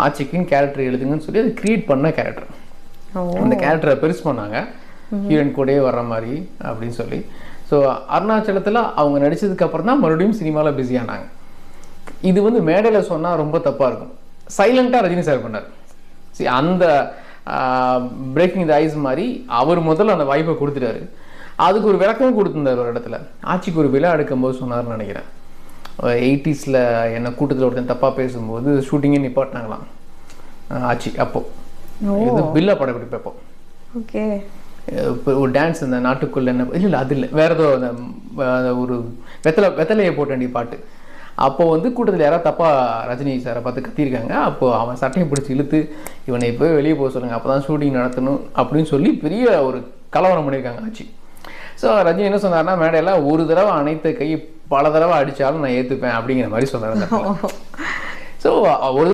ஆட்சிக்குன்னு character எழுதுங்கன்னு சொல்லி அது create பண்ண கேரக்டர். அந்த கேரக்டரை பெருசு பண்ணாங்க, ஹீரோயின் கூடயே வர்ற மாதிரி அப்படின்னு சொல்லி. ஸோ அருணாச்சலத்தில் அவங்க நடித்ததுக்கு அப்புறம் தான் மறுபடியும் சினிமாவில் பிஸி ஆனாங்க. இது வந்து மேடையில் சொன்னால் ரொம்ப தப்பாக இருக்கும். சைலண்ட்டாக ரஜினி சார் பண்ணார். சரி, அந்த பிரேக்கிங் த ஐஸ் மாதிரி அவர் முதல்ல அந்த வாய்ப்பை கொடுத்துட்டாரு. அதுக்கு ஒரு விளக்கம் கொடுத்துருந்தார் ஒரு இடத்துல. ஆட்சிக்கு ஒரு விழா எடுக்கும்போது சொன்னார்னு நினைக்கிறேன். 80s என்ன கூட்டத்தில் ஒருத்தன் தப்பாக பேசும்போது ஷூட்டிங்கே நிப்பாட்டினாங்களாம் ஆட்சி. அப்போது இது பில்லா படப்பிடிப்போ ஓகே ஒரு டான்ஸ் இந்த நாட்டுக்குள்ள என்ன இல்லை அது இல்லை வேற ஏதோ அந்த ஒரு வெத்தலையை போட்ட வேண்டிய பாட்டு. அப்போது வந்து கூட்டத்தில் யாராவது தப்பாக ரஜினி சாரை பார்த்து கத்தியிருக்காங்க. அப்போது அவன் சட்டையை பிடிச்சி இழுத்து இவனை இப்போ வெளியே போக சொல்லுங்கள், அப்போ தான் ஷூட்டிங் நடத்தணும் அப்படின்னு சொல்லி பெரிய ஒரு கலவரம் பண்ணியிருக்காங்க ஆட்சி. ஸோ ரஜினி என்ன சொன்னார்னா, மேடையில் ஒரு தடவை அனைத்த கை பல தடவை அடித்தாலும் நான் ஏற்றுப்பேன் அப்படிங்கிற மாதிரி சொன்னார். ஸோ ஒரு